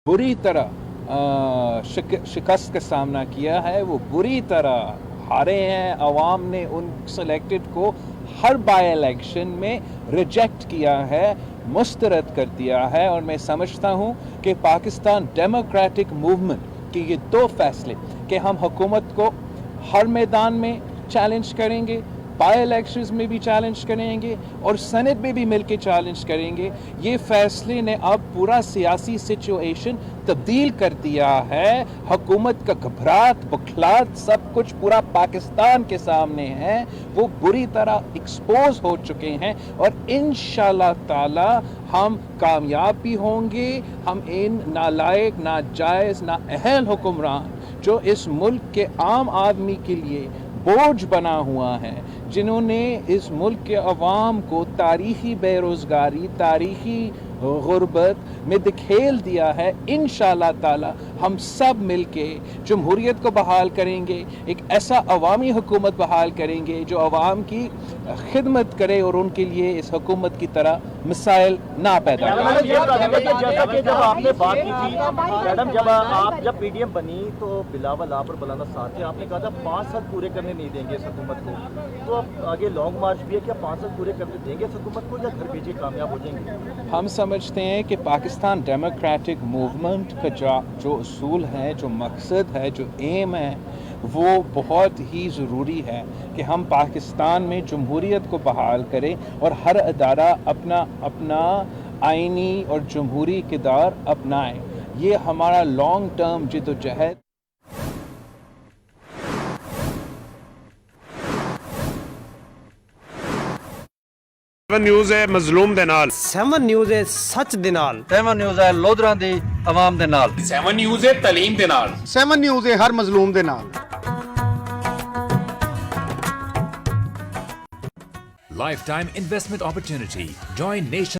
बुरी तरह शिकस्त का सामना किया है, वो बुरी तरह हारे हैं। अवाम ने उन सिलेक्टेड को हर बाई इलेक्शन में रिजेक्ट किया है, मुस्तरद कर दिया है। और मैं समझता हूँ कि पाकिस्तान डेमोक्रेटिक मूवमेंट के ये दो फैसले कि हम हुकूमत को हर मैदान में चैलेंज करेंगे, बाई इलेक्शंस में भी चैलेंज करेंगे और सेनेट में भी मिलकर चैलेंज करेंगे, ये फैसले ने अब पूरा सियासी सिचुएशन तब्दील कर दिया है। हुकूमत का घबराहट बुखलाहट सब कुछ पूरा पाकिस्तान के सामने है, वो बुरी तरह एक्सपोज हो चुके हैं और इंशाअल्लाह ताला हम कामयाब भी होंगे। हम इन नालायक, नाजायज़, नाअहल हुक्मरान जो इस मुल्क के आम आदमी के लिए बोझ बना हुआ है, जिन्होंने इस मुल्क के अवाम को तारीखी बेरोज़गारी, तारीखी गुर्बत में धकेल दिया है, इंशाअल्लाह ताला हम सब मिलके जमहूरियत को बहाल करेंगे, एक ऐसा अवामी हुकूमत बहाल करेंगे जो अवाम की खिदमत करे और उनके लिए इस हुकूमत की तरह मसाइल ना पैदा करे। जैसा कि जब आपने बात की थी मैडम, जब आप पीडीएम बनी तो बिलावल आप और मौलाना साथ थे, आपने कहा था 5 साल पूरे करने नहीं देंगे इस हुकूमत को, तो अब आगे लॉन्ग मार्च भी है, क्या 5 साल पूरे करने देंगे इस हुकूमत को या घर भेजिए कामयाब हो जाएंगे? हम समझते हैं कि पाकिस्तान डेमोक्रेटिक मूवमेंट का जो उसूल है, जो मकसद है, जो एम है, वो बहुत ही ज़रूरी है कि हम पाकिस्तान में जमहूरियत को बहाल करें और हर अदारा अपना आइनी और जमहूरी किरदार अपनाएं। ये हमारा लॉन्ग टर्म जिद्दोजहद। ਸੈਵਨ ਨਿਊਜ਼ ਹੈ ਮਜ਼ਲੂਮ ਦੇ ਨਾਲ, 7 ਨਿਊਜ਼ ਹੈ ਸੱਚ ਦੇ ਨਾਲ, 7 ਨਿਊਜ਼ ਹੈ ਲੋਧਰਾਂ ਦੀ ਆਵਾਮ ਦੇ ਨਾਲ, 7 ਨਿਊਜ਼ ਹੈ ਤਾਲੀਮ ਦੇ ਨਾਲ, 7 ਨਿਊਜ਼ ਹੈ ਹਰ ਮਜ਼ਲੂਮ ਦੇ ਨਾਲ। Lifetime investment opportunity. Join Nation